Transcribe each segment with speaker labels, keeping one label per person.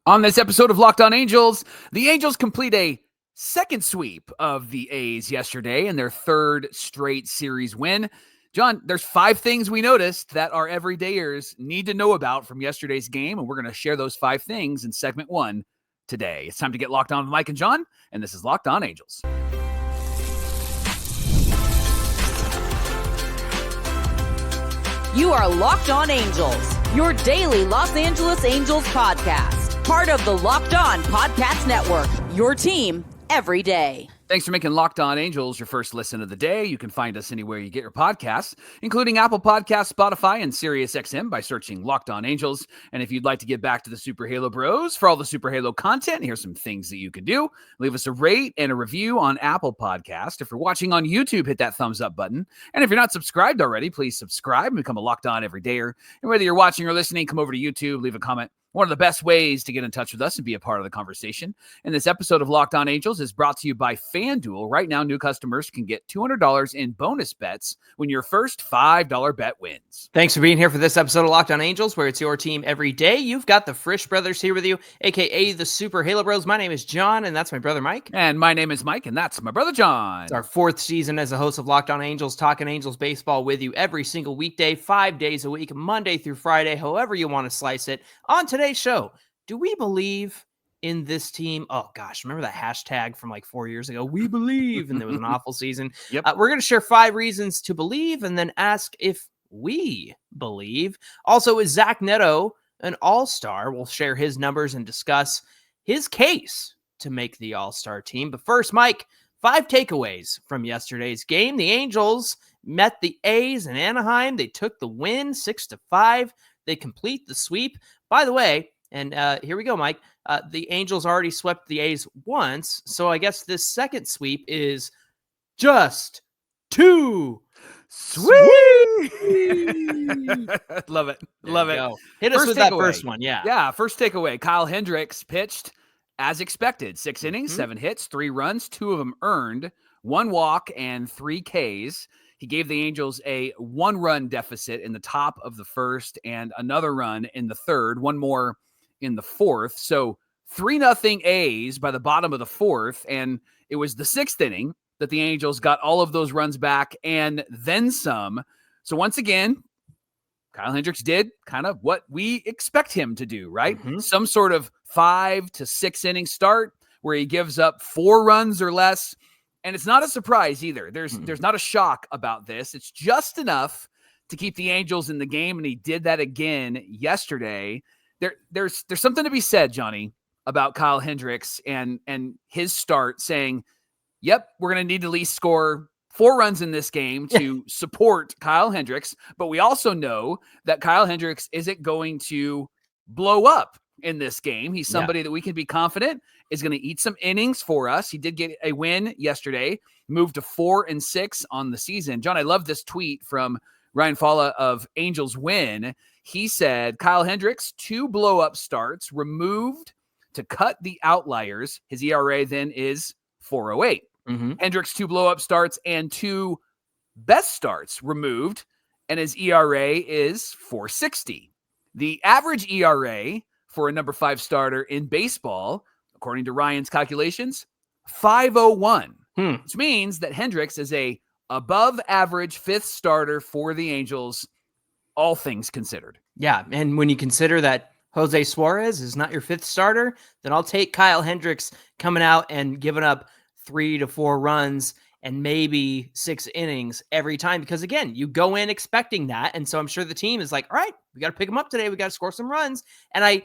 Speaker 1: On this episode of Locked On Angels, the Angels complete a second sweep of the A's yesterday in their third straight series win. John, there's 5 things we noticed that our everydayers need to know about from yesterday's game, and we're going to share those 5 things in segment 1 today. It's time to get locked on with Mike and John, and this is Locked On Angels.
Speaker 2: You are Locked On Angels, your daily Los Angeles Angels podcast. Part of the Locked On Podcast Network, your team every day.
Speaker 1: Thanks for making Locked On Angels your first listen of the day. You can find us anywhere you get your podcasts, including Apple Podcasts, Spotify, and SiriusXM by searching Locked On Angels. And if you'd like to get back to the Super Halo Bros for all the Super Halo content, here's some things that you can do. Leave us a rate and a review on Apple Podcast. If you're watching on YouTube, hit that thumbs up button. And if you're not subscribed already, please subscribe and become a Locked On Everydayer. And whether you're watching or listening, come over to YouTube, leave a comment. One of the best ways to get in touch with us and be a part of the conversation. And this episode of Locked On Angels is brought to you by FanDuel. Right now, new customers can get $200 in bonus bets when your first $5 bet wins.
Speaker 3: Thanks for being here for this episode of Locked On Angels, where it's your team every day. You've got the Frisch Brothers here with you, a.k.a. the Super Halo Bros. My name is John, and that's my brother Mike.
Speaker 1: And my name is Mike, and that's my brother John.
Speaker 3: It's our 4th season as a host of Locked On Angels, talking Angels baseball with you every single weekday, 5 days a week, Monday through Friday, however you want to slice it. On today's show, do we believe in this team? Oh gosh, remember that hashtag from like 4 years ago? We believe, and there was an awful season.
Speaker 1: Yep.
Speaker 3: We're going to share 5 reasons to believe and then ask if we believe. Also, is Zach Neto an AllStar? We'll share his numbers and discuss his case to make the AllStar team. But first, Mike, 5 takeaways from yesterday's game. The Angels met the A's in Anaheim. They took the win 6-5. They complete the sweep. By the way, and here we go, Mike. The Angels already swept the A's once, so I guess this second sweep is just too sweet.
Speaker 1: Love it.
Speaker 3: There
Speaker 1: Love
Speaker 3: you
Speaker 1: it.
Speaker 3: go. Hit us
Speaker 1: First
Speaker 3: with that
Speaker 1: takeaway.
Speaker 3: first one, yeah.
Speaker 1: Yeah, first takeaway. Kyle Hendricks pitched as expected. 6 innings, 7 hits, 3 runs, 2 of them earned, 1 walk, and 3 Ks. He gave the Angels a 1-run deficit in the top of the first and another run in the third, 1 more in the fourth. So 3-0 A's by the bottom of the fourth. And it was the 6th inning that the Angels got all of those runs back and then some. So once again, Kyle Hendricks did kind of what we expect him to do, right? Some sort of 5 to 6 inning start where he gives up 4 runs or less. And it's not a surprise either. There's not a shock about this. It's just enough to keep the Angels in the game, and he did that again yesterday. There's something to be said, Johnny, about Kyle Hendricks and his start saying, yep, we're going to need to at least score 4 runs in this game to support Kyle Hendricks. But we also know that Kyle Hendricks isn't going to blow up in this game. He's somebody that we can be confident is going to eat some innings for us. He did get a win yesterday, moved to 4-6 on the season. John, I love this tweet from Ryan Falla of Angels Win. He said, Kyle Hendricks, 2 blow-up starts removed to cut the outliers. His ERA then is 4.08. Hendricks, 2 blow-up starts and 2 best starts removed, and his ERA is 4.60. The average ERA for a number 5 starter in baseball, according to Ryan's calculations, 5.01, which means that Hendricks is a above average 5th starter for the Angels, all things considered.
Speaker 3: Yeah, and when you consider that Jose Suarez is not your 5th starter, then I'll take Kyle Hendricks coming out and giving up 3 to 4 runs and maybe 6 innings every time, because again, you go in expecting that. And so I'm sure the team is like, all right, we got to pick him up today. We got to score some runs. And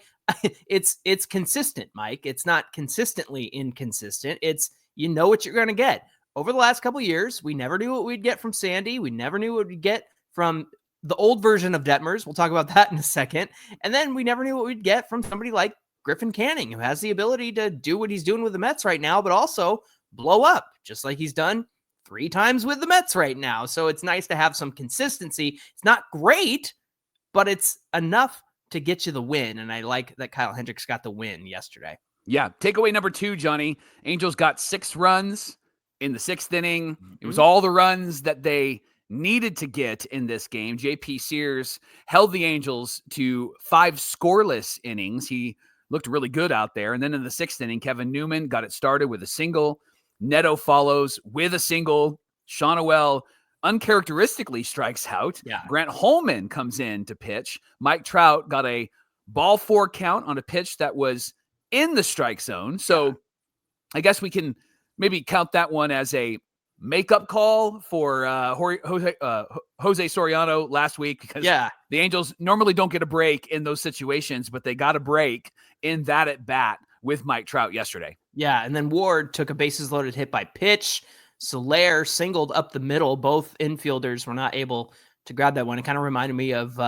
Speaker 3: it's consistent, Mike. It's not consistently inconsistent. It's, you know what you're going to get. Over the last couple of years, we never knew what we'd get from Sandy. We never knew what we'd get from the old version of Detmers. We'll talk about that in a second. And then we never knew what we'd get from somebody like Griffin Canning, who has the ability to do what he's doing with the Mets right now, but also blow up, just like he's done 3 times with the Mets right now. So it's nice to have some consistency. It's not great, but it's enough to get you the win. And I like that Kyle Hendricks got the win yesterday.
Speaker 1: Yeah. Takeaway number 2, Johnny. Angels got 6 runs in the 6th inning. It was all the runs that they needed to get in this game. JP Sears held the Angels to 5 scoreless innings. He looked really good out there. And then in the 6th inning, Kevin Newman got it started with a single. Neto follows with a single. Shawnuel uncharacteristically strikes out.
Speaker 3: Yeah.
Speaker 1: Grant Holman comes in to pitch. Mike Trout got a ball 4 count on a pitch that was in the strike zone. So I guess we can maybe count that one as a makeup call for Jose Soriano last week, because the Angels normally don't get a break in those situations, but they got a break in that at bat with Mike Trout yesterday.
Speaker 3: Yeah, and then Ward took a bases loaded hit by pitch. Solair singled up the middle. Both infielders were not able to grab that one. It kind of reminded me of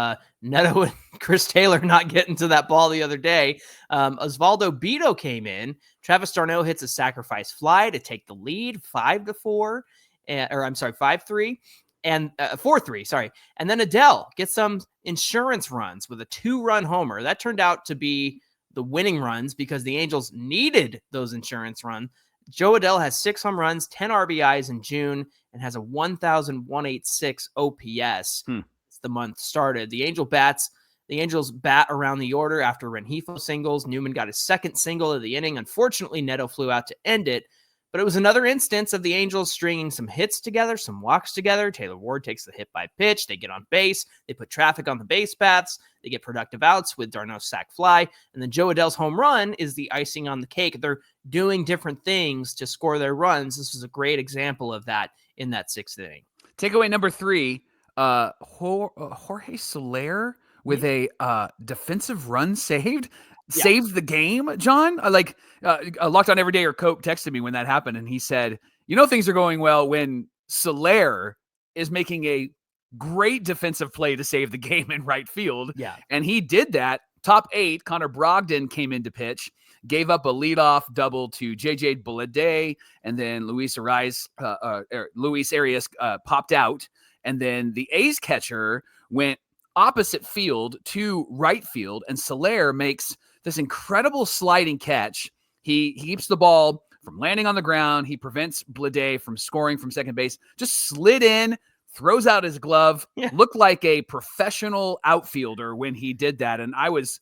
Speaker 3: Neto and Chris Taylor not getting to that ball the other day. Osvaldo Bido came in. Travis d'Arnaud hits a sacrifice fly to take the lead 5-3 and 4-3. Sorry. And then Adell gets some insurance runs with a 2-run homer. That turned out to be the winning runs because the Angels needed those insurance runs. Joe Adell has 6 home runs, 10 RBIs in June, and has a 1,186 OPS. It's the month started. The Angels bat around the order after Rengifo singles. Newman got his 2nd single of the inning. Unfortunately, Neto flew out to end it. But it was another instance of the Angels stringing some hits together, some walks together. Taylor Ward takes the hit by pitch. They get on base. They put traffic on the base paths. They get productive outs with d'Arnaud's sac fly. And then Joe Adell's home run is the icing on the cake. They're doing different things to score their runs. This was a great example of that in that 6th inning.
Speaker 1: Takeaway number 3, Jorge Solair with a defensive run saved the game, John. Locked On Everydayer Cope texted me when that happened, and he said, things are going well when Solair is making a great defensive play to save the game in right field.
Speaker 3: Yeah.
Speaker 1: And he did that. Top 8, Connor Brogdon came in to pitch, gave up a leadoff double to JJ Bulade, and then Luis Arias popped out. And then the A's catcher went opposite field to right field, and Solair makes this incredible sliding catch. He keeps the ball from landing on the ground. He prevents Blade from scoring from second base. Just slid in, throws out his glove, looked like a professional outfielder when he did that. And I was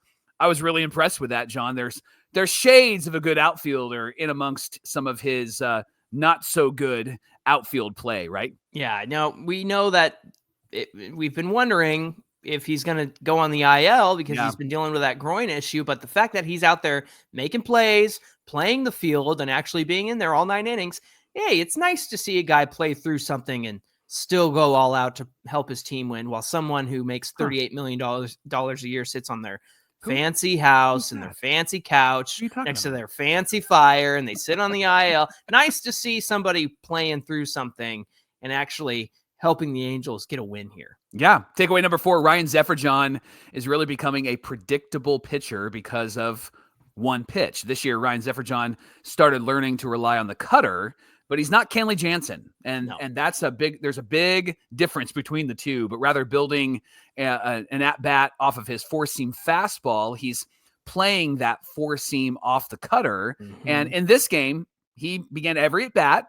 Speaker 1: really impressed with that, John. There's shades of a good outfielder in amongst some of his not so good outfield play, right?
Speaker 3: Yeah. Now we know that we've been wondering if he's going to go on the IL because he's been dealing with that groin issue. But the fact that he's out there making plays, playing the field, and actually being in there all 9 innings, hey, it's nice to see a guy play through something and still go all out to help his team win, while someone who makes $38 million a year sits on their fancy house and their fancy couch next to their fancy fire, and they sit on the IL. Nice to see somebody playing through something and actually helping the Angels get a win here.
Speaker 1: Yeah. Takeaway number 4, Ryan Zephren is really becoming a predictable pitcher because of one pitch. This year, Ryan Zephren started learning to rely on the cutter, but he's not Kenley Jansen. And there's a big difference between the two, but rather building an at-bat off of his 4-seam fastball, he's playing that 4-seam off the cutter. Mm-hmm. And in this game, he began every at-bat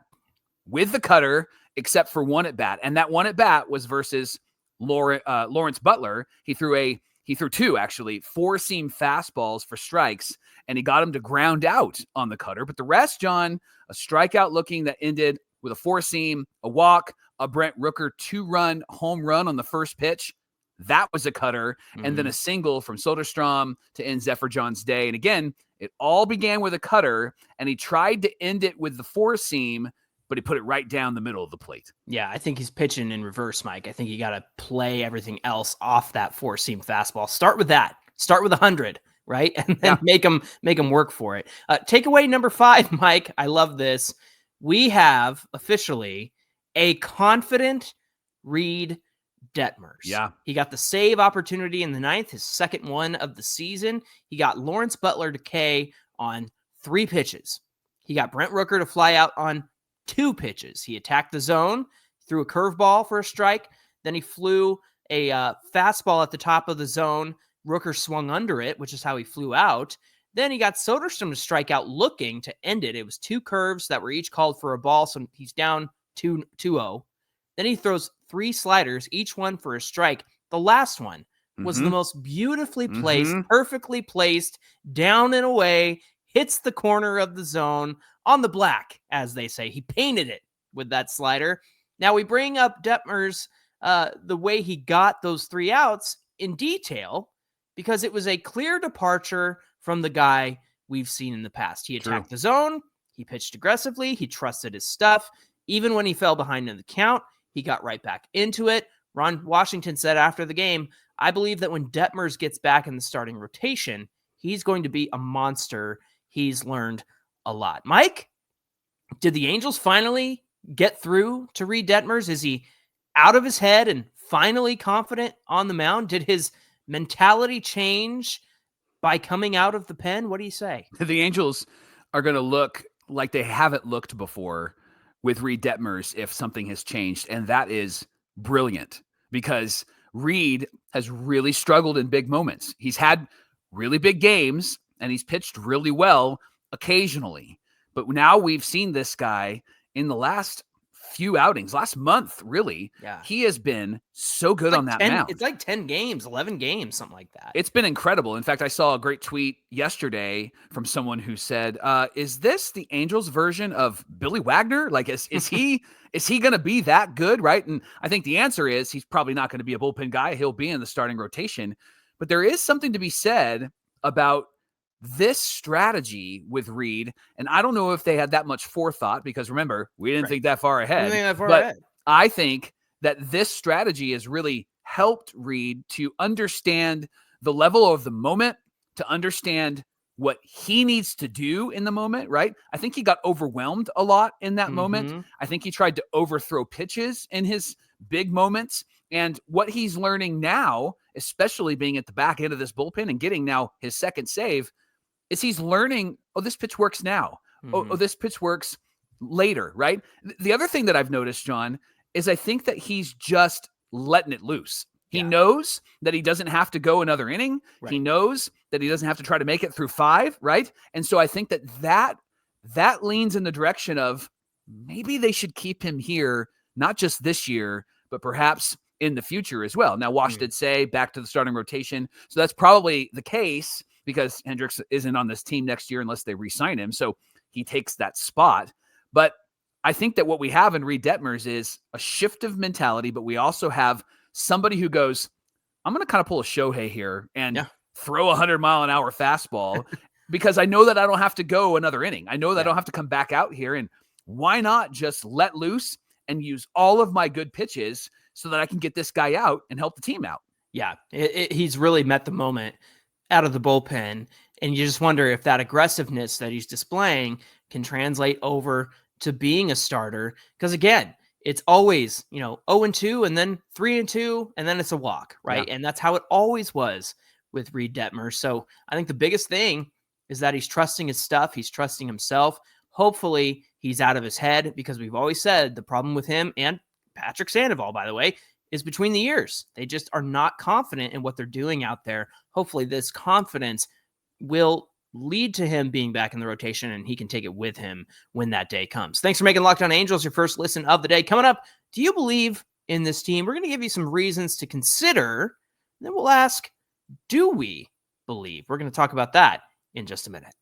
Speaker 1: with the cutter, except for one at-bat. And that one at-bat was versus Lawrence Butler. He threw 2 actually 4-seam fastballs for strikes, and he got him to ground out on the cutter. But the rest, John, a strikeout looking that ended with a 4-seam, a walk, a Brent Rooker 2-run home run on the first pitch. That was a cutter. Mm-hmm. And then a single from Soderstrom to end Zephyr-John's day. And again, it all began with a cutter, and he tried to end it with the 4-seam, but he put it right down the middle of the plate.
Speaker 3: Yeah, I think he's pitching in reverse, Mike. I think you got to play everything else off that 4-seam fastball. Start with that. Start with 100, right? And then make them work for it. Takeaway number 5, Mike. I love this. We have officially a confident Reid Detmers.
Speaker 1: Yeah.
Speaker 3: He got the save opportunity in the 9th, his 2nd one of the season. He got Lawrence Butler to K on 3 pitches. He got Brent Rooker to fly out on 2 pitches. He attacked the zone, threw a curveball for a strike. Then he flew a fastball at the top of the zone. Rooker swung under it, which is how he flew out. Then he got Soderstrom to strike out looking to end it. It was 2 curves that were each called for a ball, so he's down 2-0. Then he throws 3 sliders, each one for a strike. The last one was the most beautifully placed,
Speaker 1: Mm-hmm.
Speaker 3: perfectly placed, down and away, hits the corner of the zone on the black, as they say. He painted it with that slider. Now we bring up Detmers, the way he got those 3 outs in detail, because it was a clear departure from the guy we've seen in the past. He attacked the zone. He pitched aggressively. He trusted his stuff. Even when he fell behind in the count, he got right back into it. Ron Washington said after the game, I believe that when Detmers gets back in the starting rotation, he's going to be a monster. He's learned a lot. Mike, did the Angels finally get through to Reid Detmers? Is he out of his head and finally confident on the mound? Did his mentality change by coming out of the pen? What do you say?
Speaker 1: The Angels are going to look like they haven't looked before with Reid Detmers if something has changed, and that is brilliant because Reid has really struggled in big moments. He's had really big games, and he's pitched really well occasionally. But now we've seen this guy in the last few outings, last month, really.
Speaker 3: Yeah.
Speaker 1: He has been so good on that mound.
Speaker 3: It's like 10 games, 11 games, something like that.
Speaker 1: It's been incredible. In fact, I saw a great tweet yesterday from someone who said, is this the Angels version of Billy Wagner? Like, is he going to be that good, right? And I think the answer is he's probably not going to be a bullpen guy. He'll be in the starting rotation. But there is something to be said about this strategy with Reid, and I don't know if they had that much forethought because remember, we didn't think that far ahead. I think that this strategy has really helped Reid to understand the level of the moment, to understand what he needs to do in the moment, right? I think he got overwhelmed a lot in that moment. I think he tried to overthrow pitches in his big moments. And what he's learning now, especially being at the back end of this bullpen and getting now his second save, is he's learning, oh, this pitch works now. Oh, this pitch works later, right? The other thing that I've noticed, John, is I think that he's just letting it loose. He knows that he doesn't have to go another inning. Right. He knows that he doesn't have to try to make it through 5, right? And so I think that leans in the direction of maybe they should keep him here, not just this year, but perhaps in the future as well. Now, Wash did say back to the starting rotation. So that's probably the case because Hendricks isn't on this team next year unless they re-sign him. So he takes that spot. But I think that what we have in Reid Detmers is a shift of mentality, but we also have somebody who goes, I'm going to kind of pull a Shohei here and throw a 100-mile-an-hour fastball because I know that I don't have to go another inning. I know that I don't have to come back out here. And why not just let loose and use all of my good pitches so that I can get this guy out and help the team out?
Speaker 3: Yeah, he's really met the moment out of the bullpen. And you just wonder if that aggressiveness that he's displaying can translate over to being a starter. Because again, it's always, 0-2 and then 3-2, and then it's a walk, right? Yeah. And that's how it always was with Reid Detmers. So I think the biggest thing is that he's trusting his stuff. He's trusting himself. Hopefully he's out of his head because we've always said the problem with him and Patrick Sandoval, by the way, is between the ears. They just are not confident in what they're doing out there. Hopefully this confidence will lead to him being back in the rotation and he can take it with him when that day comes. Thanks for making Locked On Angels your first listen of the day. Coming up, do you believe in this team? We're going to give you some reasons to consider. Then we'll ask, do we believe? We're going to talk about that in just a minute.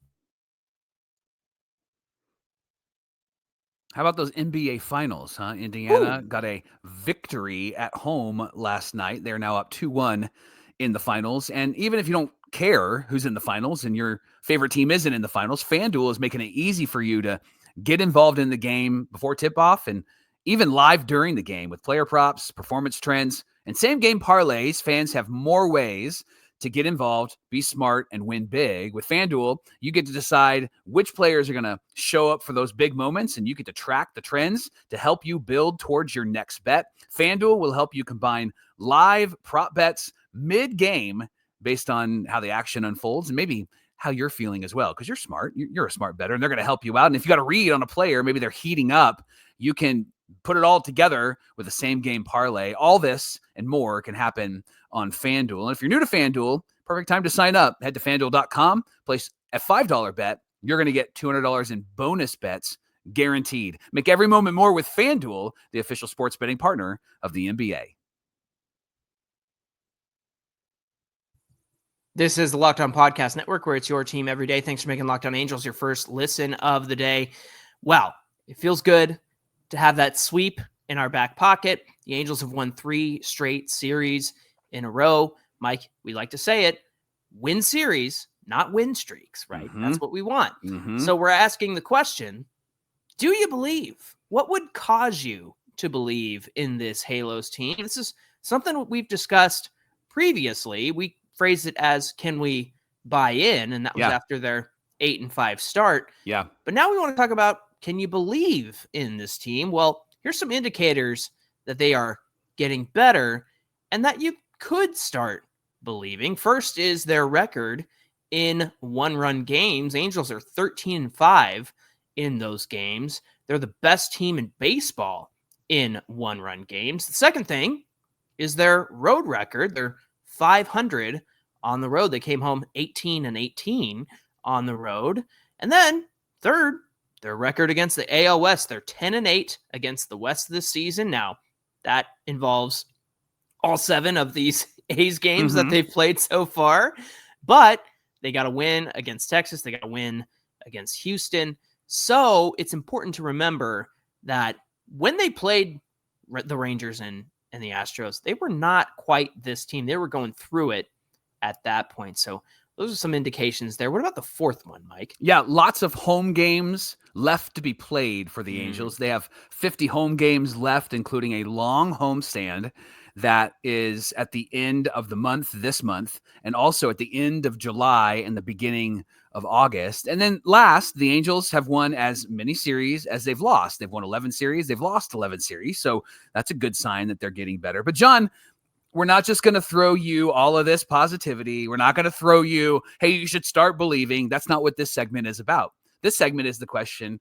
Speaker 1: How about those NBA finals, huh? Indiana got a victory at home last night. They're now up 2-1 in the finals. And even if you don't care who's in the finals and your favorite team isn't in the finals, FanDuel is making it easy for you to get involved in the game before tip-off and even live during the game with player props, performance trends, and same-game parlays. Fans have more ways to get involved, be smart, and win big. With FanDuel, you get to decide which players are going to show up for those big moments, and you get to track the trends to help you build towards your next bet. FanDuel will help you combine live prop bets mid-game based on how the action unfolds and maybe how you're feeling as well, because you're smart. You're a smart bettor, and they're going to help you out. And if you got a read on a player, maybe they're heating up, you can put it all together with the same game parlay. All this and more can happen on FanDuel. And if you're new to FanDuel, perfect time to sign up. Head to FanDuel.com, place a $5 bet. You're going to get $200 in bonus bets guaranteed. Make every moment more with FanDuel, the official sports betting partner of the NBA.
Speaker 3: This is the Locked On Podcast Network, where it's your team every day. Thanks for making Locked On Angels your first listen of the day. Well, it feels good to have that sweep in our back pocket. The Angels have won 3 straight series in a row. Mike, we like to say it, win series, not win streaks, right? That's what we want. So we're asking the question, do you believe? What would cause you to believe in this Halos team? This is something we've discussed previously. We phrased it as, can we buy in? And that was after their 8-5 start.
Speaker 1: Yeah.
Speaker 3: But now we want to talk about, can you believe in this team? Well, here's some indicators that they are getting better and that you could start believing. First is their record in one-run games. Angels are 13-5 in those games. They're the best team in baseball in one-run games. The second thing is their road record. They're 500 on the road. They came home 18-18 on the road. And then third, their record against the AL West. They're 10-8 against the West this season. Now, that involves all 7 of these A's games that they've played so far. But they got to win against Texas. They got to win against Houston. So it's important to remember that when they played the Rangers and the Astros, they were not quite this team. They were going through it at that point. So those are some indications there. What about the fourth one, Mike?
Speaker 1: Yeah, lots of home games left to be played for the Angels. They have 50 home games left, including a long homestand that is at the end of the month, this month, and also at the end of July and the beginning of August. And then last, the Angels have won as many series as they've lost. They've won 11 series. They've lost 11 series. So that's a good sign that they're getting better. But John, we're not just going to throw you all of this positivity. We're not going to throw you, hey, you should start believing. That's not what this segment is about. This segment is the question,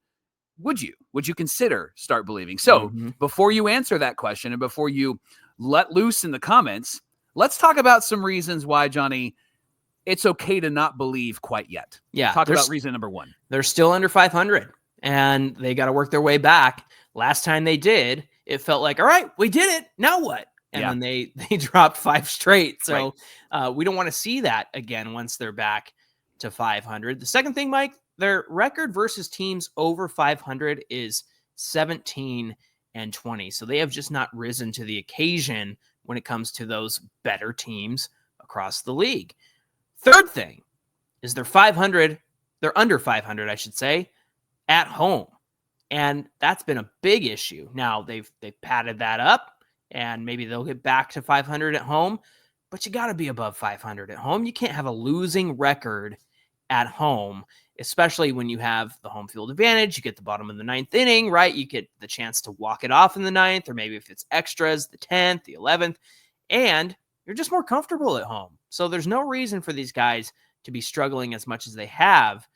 Speaker 1: would you consider start believing? So before you answer that question and before you let loose in the comments, let's talk about some reasons why, Johnny, it's okay to not believe quite yet.
Speaker 3: Yeah.
Speaker 1: Talk about reason number 1.
Speaker 3: They're still under 500 and they got to work their way back. Last time they did, it felt like, all right, we did it. Now what? And then they dropped 5 straight. So we don't want to see that again once they're back to 500. The second thing, Mike, their record versus teams over 500 is 17-20. So they have just not risen to the occasion when it comes to those better teams across the league. Third thing is they're under 500, I should say, at home. And that's been a big issue. Now they've padded that up. And maybe they'll get back to 500 at home, but you got to be above 500 at home. You can't have a losing record at home, especially when you have the home field advantage. You get the bottom of the 9th inning, right? You get the chance to walk it off in the 9th, or maybe if it's extras, the 10th, the 11th, and you're just more comfortable at home. So there's no reason for these guys to be struggling as much as they have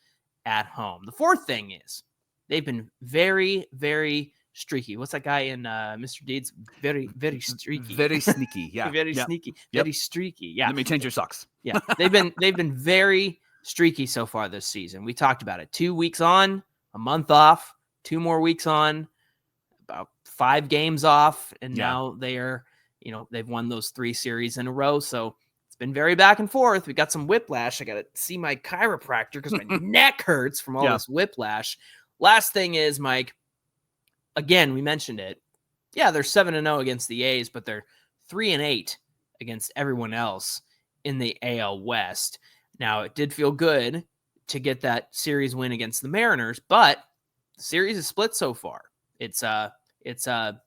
Speaker 3: at home. The fourth thing is they've been very, very streaky. What's that guy in Mr. Deeds? Very, very streaky.
Speaker 1: Very sneaky. Yeah.
Speaker 3: Very sneaky. Very streaky. Yeah.
Speaker 1: Let me change your socks.
Speaker 3: Yeah. They've been very streaky so far this season. We talked about it. 2 weeks on, a month off, 2 more weeks on, about 5 games off. And now they are, they've won those 3 series in a row. So it's been very back and forth. We got some whiplash. I got to see my chiropractor because my neck hurts from all this whiplash. Last thing is, Mike, again, we mentioned it. Yeah, they're 7-0 against the A's, but they're 3-8 against everyone else in the AL West. Now, it did feel good to get that series win against the Mariners, but the series is split so far. It's 3-3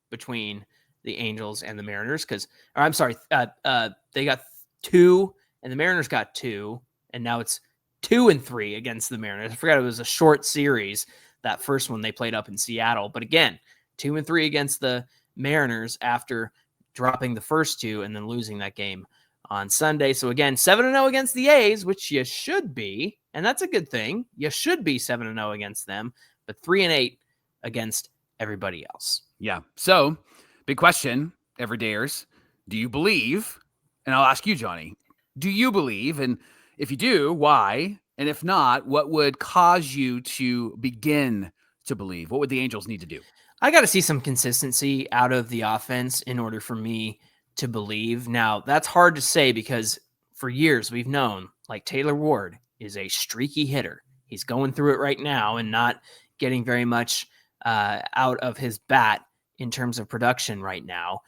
Speaker 3: between the Angels and the Mariners they got 2 and the Mariners got 2, and now it's 2-3 against the Mariners. I forgot it was a short series. That first one they played up in Seattle. But again, 2-3 against the Mariners after dropping the first 2 and then losing that game on Sunday. So again, 7-0 against the A's, which you should be, and that's a good thing. You should be 7-0 against them, but 3-8 against everybody else.
Speaker 1: Yeah. So big question, everydayers. Do you believe? And I'll ask you, Johnny, do you believe? And if you do, why? And if not, what would cause you to begin to believe? What would the Angels need to do?
Speaker 3: I got to see some consistency out of the offense in order for me to believe. Now, that's hard to say because for years we've known like Taylor Ward is a streaky hitter. He's going through it right now and not getting very much out of his bat in terms of production right now.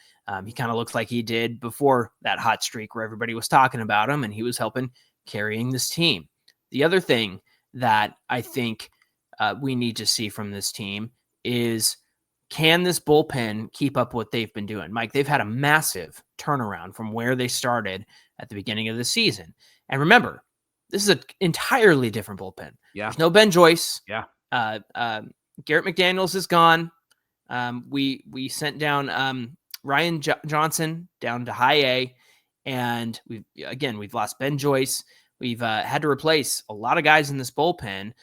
Speaker 3: He kind of looks like he did before that hot streak where everybody was talking about him and he was helping carrying this team. The other thing that I think we need to see from this team is, can this bullpen keep up what they've been doing? Mike, they've had a massive turnaround from where they started at the beginning of the season. And remember, this is an entirely different bullpen.
Speaker 1: Yeah.
Speaker 3: There's no Ben Joyce.
Speaker 1: Yeah.
Speaker 3: Garrett McDaniels is gone. We sent down Ryan Johnson down to high A, and we've lost Ben Joyce. We've had to replace a lot of guys in this bullpen.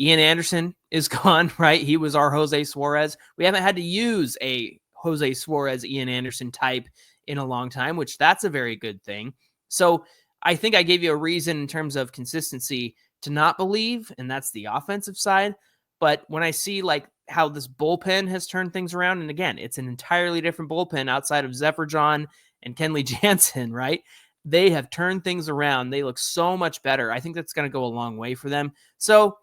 Speaker 3: Ian Anderson is gone, right? He was our Jose Suarez. We haven't had to use a Jose Suarez, Ian Anderson type in a long time, which that's a very good thing. So I think I gave you a reason in terms of consistency to not believe, and that's the offensive side. But when I see like how this bullpen has turned things around, and again, it's an entirely different bullpen outside of Zephren and Kenley Jansen, right? They have turned things around. They look so much better. I think that's going to go a long way for them. So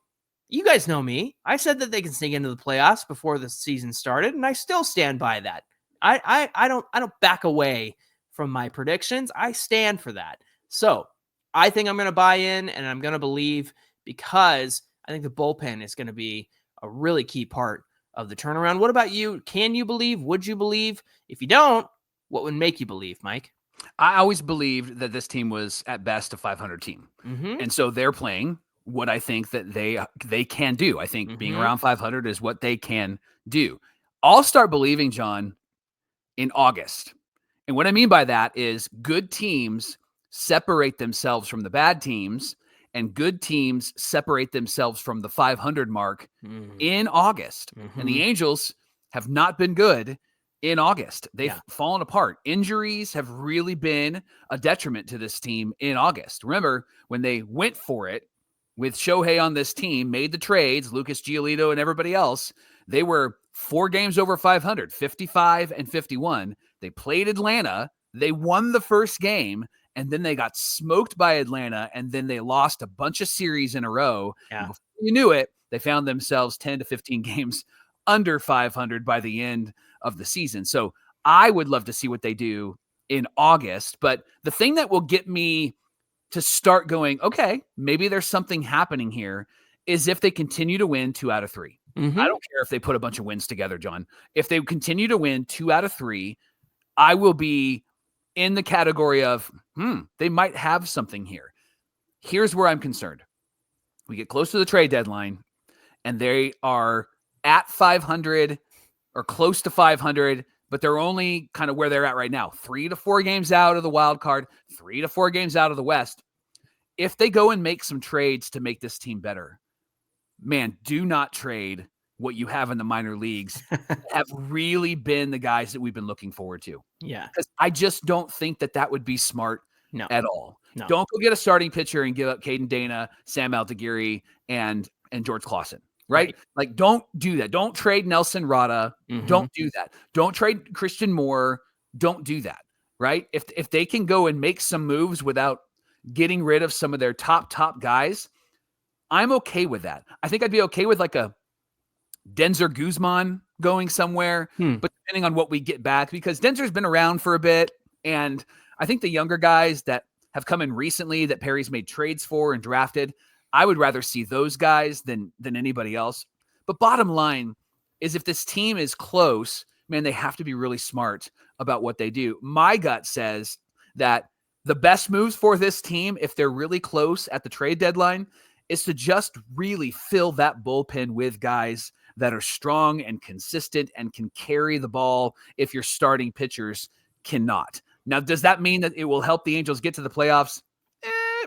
Speaker 3: you guys know me. I said that they can sneak into the playoffs before the season started, and I still stand by that. I don't back away from my predictions. I stand for that. So I think I'm going to buy in and I'm going to believe, because I think the bullpen is going to be a really key part of the turnaround. What about you? Can you believe? Would you believe? If you don't, what would make you believe, Mike?
Speaker 1: I always believed that this team was at best a 500 team.
Speaker 3: Mm-hmm.
Speaker 1: And so they're playing what I think that they can do. I think being around 500 is what they can do. I'll start believing, John, in August. And what I mean by that is good teams separate themselves from the bad teams, and good teams separate themselves from the 500 mark in August. And the Angels have not been good in August. They've fallen apart. Injuries have really been a detriment to this team in August. Remember, when they went for it with Shohei on this team, made the trades, Lucas Giolito and everybody else, they were 4 games over 500, 55 and 51. They played Atlanta. They won the first game, and then they got smoked by Atlanta, and then they lost a bunch of series in a row.
Speaker 3: Yeah.
Speaker 1: Before you knew it, they found themselves 10 to 15 games under 500 by the end of the season. So I would love to see what they do in August. But the thing that will get me to start going, okay, maybe there's something happening here, is if they continue to win 2 out of 3. I don't care if they put a bunch of wins together, John. If they continue to win 2 out of 3, I will be in the category of, they might have something here. Here's where I'm concerned. We get close to the trade deadline, and they are at 500 or close to 500, but they're only kind of where they're at right now. 3 to 4 games out of the wild card, 3 to 4 games out of the West. If they go and make some trades to make this team better, man, do not trade what you have in the minor leagues have really been the guys that we've been looking forward to.
Speaker 3: Yeah.
Speaker 1: Because I just don't think that would be smart at all.
Speaker 3: No.
Speaker 1: Don't go get a starting pitcher and give up Caden Dana, Sam Altaguiri, and George Clausen, right? Like, don't do that. Don't trade Nelson Rada. Don't do that. Don't trade Christian Moore. Don't do that, right? If they can go and make some moves without getting rid of some of their top guys, I'm okay with that. I think I'd be okay with like a Denzer Guzman going somewhere, but depending on what we get back, because Denzer's been around for a bit, and I think the younger guys that have come in recently that Perry's made trades for and drafted, I would rather see those guys than anybody else. But bottom line is, if this team is close, man, they have to be really smart about what they do. My gut says that the best moves for this team, if they're really close at the trade deadline, is to just really fill that bullpen with guys that are strong and consistent and can carry the ball if your starting pitchers cannot. Now, does that mean that it will help the Angels get to the playoffs?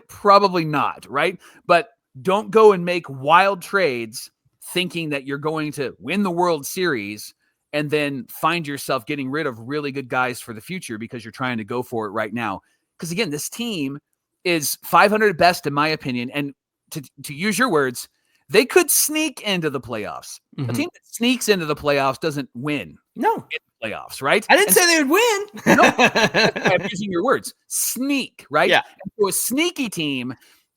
Speaker 1: Probably not, right? But don't go and make wild trades thinking that you're going to win the World Series and then find yourself getting rid of really good guys for the future because you're trying to go for it right now. Because again, this team is 500 at best, in my opinion. And to use your words, they could sneak into the playoffs. A team that sneaks into the playoffs doesn't win.
Speaker 3: No.
Speaker 1: playoffs, right?
Speaker 3: I didn't say they would win.
Speaker 1: No, I'm using your words. Sneak, right?
Speaker 3: Yeah.
Speaker 1: And so a sneaky team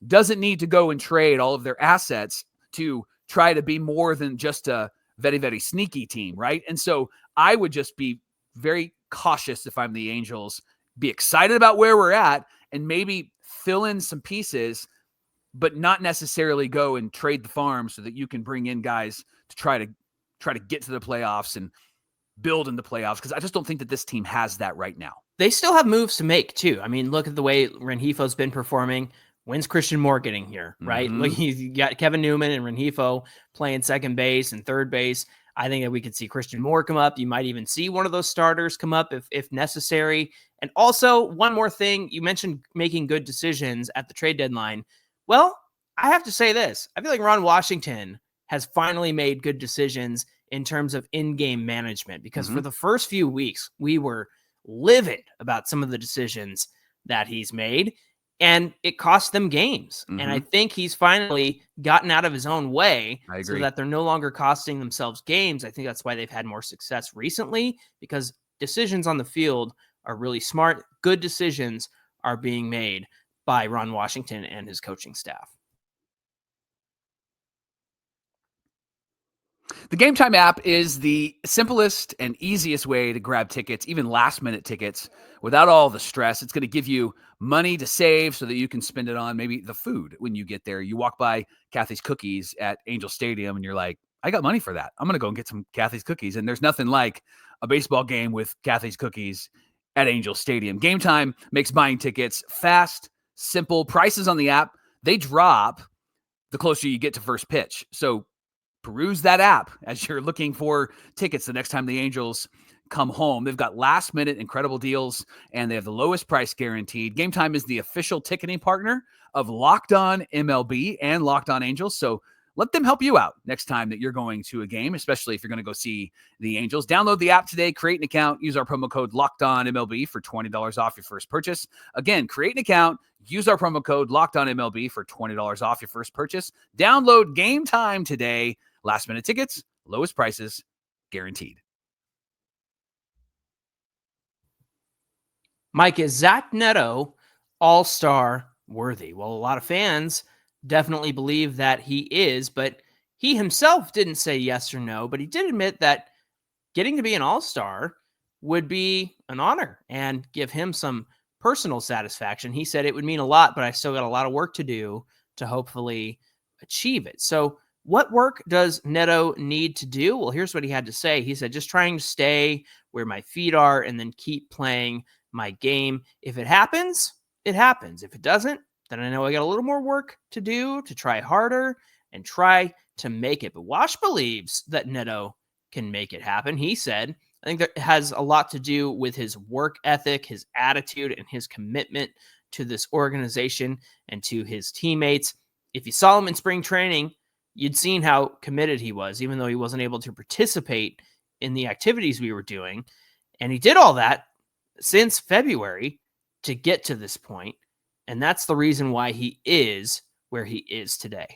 Speaker 1: doesn't need to go and trade all of their assets to try to be more than just a very, very sneaky team, right? And so I would just be very cautious if I'm the Angels, be excited about where we're at, and maybe fill in some pieces, but not necessarily go and trade the farm so that you can bring in guys to try to get to the playoffs and build in the playoffs, because I just don't think that this team has that right now.
Speaker 3: They still have moves to make too. I mean, look at the way Rengifo's been performing. When's Christian Moore getting here, right? Look, you got Kevin Newman and Rengifo playing second base and third base. I think that we could see Christian Moore come up. You might even see one of those starters come up if necessary. And also, one more thing, you mentioned making good decisions at the trade deadline. Well, I have to say this. I feel like Ron Washington has finally made good decisions in terms of in-game management, because for the first few weeks, we were livid about some of the decisions that he's made, and it cost them games. And I think he's finally gotten out of his own way so that they're no longer costing themselves games. I think that's why they've had more success recently, because decisions on the field are really smart. Good decisions are being made by Ron Washington and his coaching staff.
Speaker 1: The Gametime app is the simplest and easiest way to grab tickets, even last-minute tickets, without all the stress. It's going to give you money to save so that you can spend it on maybe the food when you get there. You walk by Kathy's Cookies at Angel Stadium, and you're like, I got money for that. I'm going to go and get some Kathy's Cookies. And there's nothing like a baseball game with Kathy's Cookies at Angel Stadium. Gametime makes buying tickets fast, simple. Prices on the app, they drop the closer you get to first pitch. So peruse that app as you're looking for tickets the next time the Angels come home. They've got last-minute incredible deals, and they have the lowest price guaranteed. Gametime is the official ticketing partner of Locked On MLB and Locked On Angels, so let them help you out next time that you're going to a game, especially if you're going to go see the Angels. Download the app today, create an account, use our promo code LOCKEDONMLB for $20 off your first purchase. Again, create an account, use our promo code LOCKEDONMLB for $20 off your first purchase. Download Gametime today. Last-minute tickets, lowest prices, guaranteed.
Speaker 3: Mike, is Zach Neto all-star worthy? Well, a lot of fans definitely believe that he is, but he himself didn't say yes or no, but he did admit that getting to be an all-star would be an honor and give him some personal satisfaction. He said it would mean a lot, but I still got a lot of work to do to hopefully achieve it. So what work does Neto need to do? Well, here's what he had to say. He said, just trying to stay where my feet are and then keep playing my game. If it happens, it happens. If it doesn't, then I know I got a little more work to do to try harder and try to make it. But Wash believes that Neto can make it happen. He said, I think that has a lot to do with his work ethic, his attitude, and his commitment to this organization and to his teammates. If you saw him in spring training, you'd seen how committed he was, even though he wasn't able to participate in the activities we were doing. And he did all that since February to get to this point. And that's the reason why he is where he is today.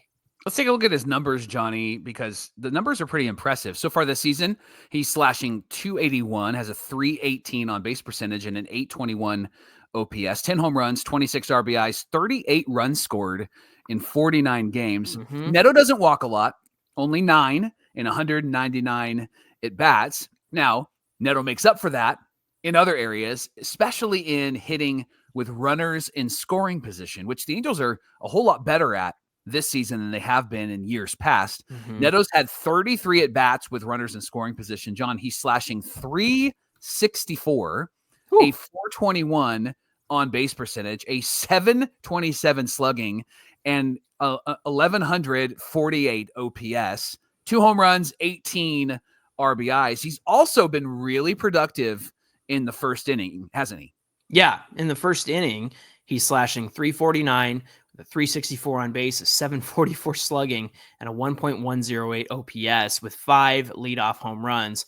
Speaker 1: Let's take a look at his numbers, Johnny, because the numbers are pretty impressive. So far this season, he's slashing .281, has a .318 on base percentage and an .821 OPS, 10 home runs, 26 RBIs, 38 runs scored in 49 games. Neto doesn't walk a lot, only 9 in 199 at-bats. Now, Neto makes up for that in other areas, especially in hitting with runners in scoring position, which the Angels are a whole lot better at this season than they have been in years past. Neto's had 33 at-bats with runners in scoring position. John, he's slashing .364, a .421 on base percentage, a .727 slugging, and 1,148 OPS, 2 home runs, 18 RBIs. He's also been really productive in the first inning, hasn't he?
Speaker 3: Yeah, in the first inning, he's slashing .349 with a .364 on base, a .744 slugging, and a 1.108 OPS with 5 leadoff home runs.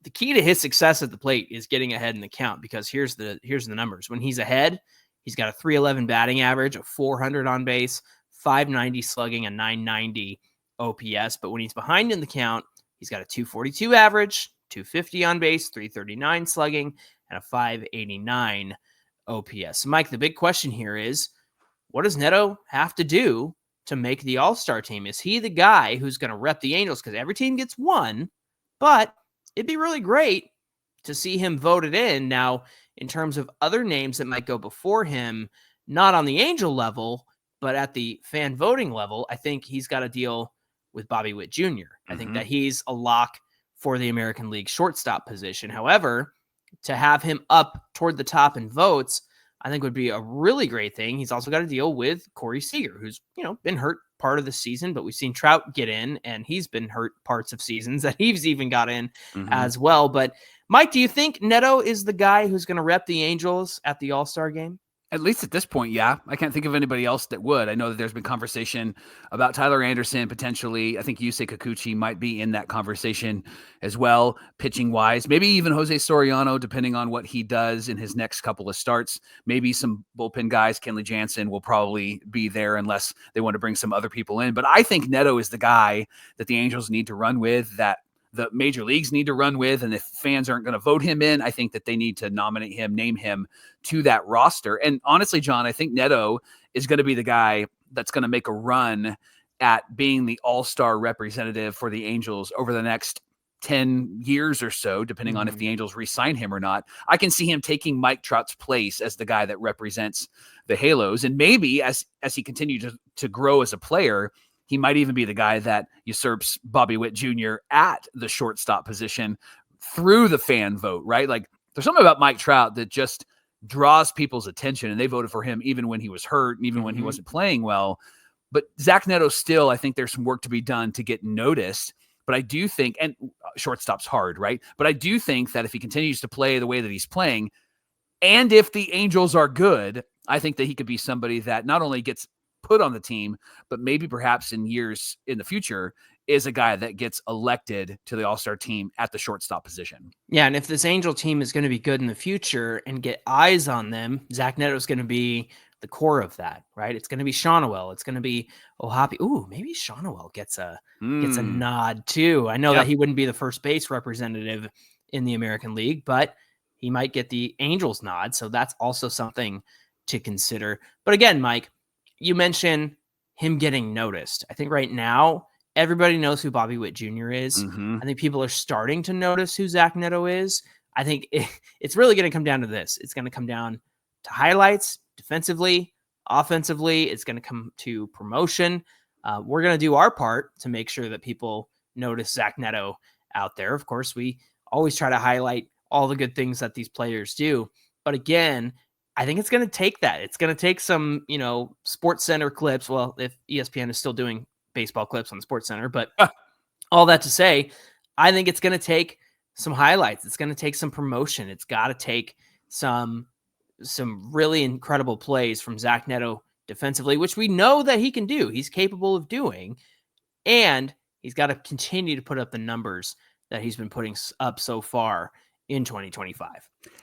Speaker 3: The key to his success at the plate is getting ahead in the count, because here's the numbers. When he's ahead, he's got a .311 batting average, a .400 on base, .590 slugging, a .990 OPS. But when he's behind in the count, he's got a .242 average, 250 on base, 339 slugging, and a 589 OPS. Mike, the big question here is, what does Neto have to do to make the All-Star team? Is he the guy who's going to rep the Angels? Because every team gets one, but it'd be really great to see him voted in. Now, in terms of other names that might go before him, not on the Angel level, but at the fan voting level, I think he's got to deal with Bobby Witt Jr. I think that he's a lock for the American League shortstop position. However, to have him up toward the top in votes, I think would be a really great thing. He's also got to deal with Corey Seager, who's, been hurt part of the season, but we've seen Trout get in, and he's been hurt parts of seasons that he's even got in as well. But Mike, do you think Neto is the guy who's going to rep the Angels at the All-Star game?
Speaker 1: At least at this point, yeah. I can't think of anybody else that would. I know that there's been conversation about Tyler Anderson potentially. I think Yusei Kikuchi might be in that conversation as well, pitching-wise. Maybe even Jose Soriano, depending on what he does in his next couple of starts. Maybe some bullpen guys. Kenley Jansen will probably be there unless they want to bring some other people in. But I think Neto is the guy that the Angels need to run with, that the major leagues need to run with. And if fans aren't going to vote him in, I think that they need to nominate him, name him to that roster. And honestly, John, I think Neto is going to be the guy that's going to make a run at being the all-star representative for the Angels over the next 10 years or so, depending on if the Angels re-sign him or not. I can see him taking Mike Trout's place as the guy that represents the Halos. And maybe as he continues to grow as a player, he might even be the guy that usurps Bobby Witt Jr. at the shortstop position through the fan vote, right? Like, there's something about Mike Trout that just draws people's attention, and they voted for him even when he was hurt and even when he wasn't playing well. But Zach Neto still, I think there's some work to be done to get noticed. But I do think, and shortstop's hard, right? But I do think that if he continues to play the way that he's playing, and if the Angels are good, I think that he could be somebody that not only gets put on the team, but maybe perhaps in years in the future is a guy that gets elected to the All-Star team at the shortstop position.
Speaker 3: Yeah, and if this Angel team is going to be good in the future and get eyes on them, Zach Neto is going to be the core of that, right? It's going to be Shawnuel. It's going to be Ohapi. Ooh, maybe Shawnuel gets a nod too. I know that he wouldn't be the first base representative in the American League, but he might get the Angels nod. So that's also something to consider. But again, Mike, you mentioned him getting noticed. I think right now, everybody knows who Bobby Witt Jr. is. I think people are starting to notice who Zach Neto is. I think it's really going to come down to this. It's going to come down to highlights, defensively, offensively. It's going to come to promotion. We're going to do our part to make sure that people notice Zach Neto out there. Of course, we always try to highlight all the good things that these players do. But again, I think it's going to take that. It's going to take some, Sports Center clips. Well, if ESPN is still doing baseball clips on Sports Center, but all that to say, I think it's going to take some highlights. It's going to take some promotion. It's got to take some really incredible plays from Zach Neto defensively, which we know that he can do. He's capable of doing, and he's got to continue to put up the numbers that he's been putting up so far in 2025.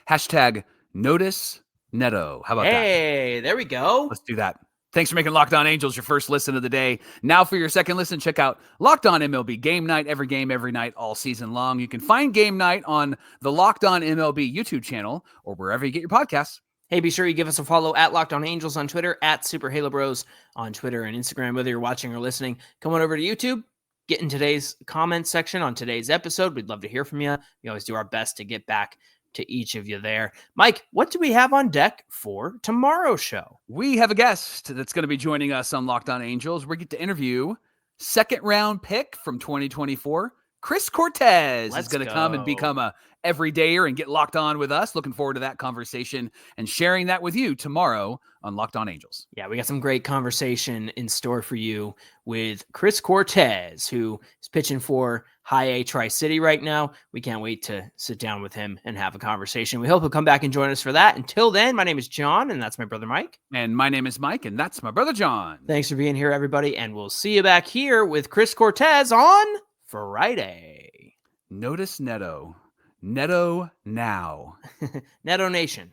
Speaker 1: Hashtag notice Neto. How about that?
Speaker 3: Hey, there we go.
Speaker 1: Let's do that. Thanks for making Locked On Angels your first listen of the day. Now for your second listen, check out Locked On MLB Game Night, every game, every night, all season long. You can find Game Night on the Locked On MLB YouTube channel or wherever you get your podcasts.
Speaker 3: Hey, be sure you give us a follow at Locked On Angels on Twitter, at Super Halo Bros on Twitter and Instagram. Whether you're watching or listening, come on over to YouTube. Get in today's comments section on today's episode. We'd love to hear from you. We always do our best to get back to each of you there. Mike, what do we have on deck for tomorrow's show?
Speaker 1: We have a guest that's going to be joining us on Locked On Angels. We get to interview second round pick from 2024, Chris Cortez. Is going to come and become a everydayer and get locked on with us. Looking forward to that conversation and sharing that with you tomorrow on Locked On Angels.
Speaker 3: Yeah, we got some great conversation in store for you with Chris Cortez, who is pitching for High A Tri-City right now. We can't wait to sit down with him and have a conversation. We hope he'll come back and join us for that. Until then, my name is John, and that's my brother Mike.
Speaker 1: And my name is Mike, and that's my brother John.
Speaker 3: Thanks for being here, everybody, and we'll see you back here with Chris Cortez on Friday.
Speaker 1: Notice Neto. Neto now.
Speaker 3: Neto Nation.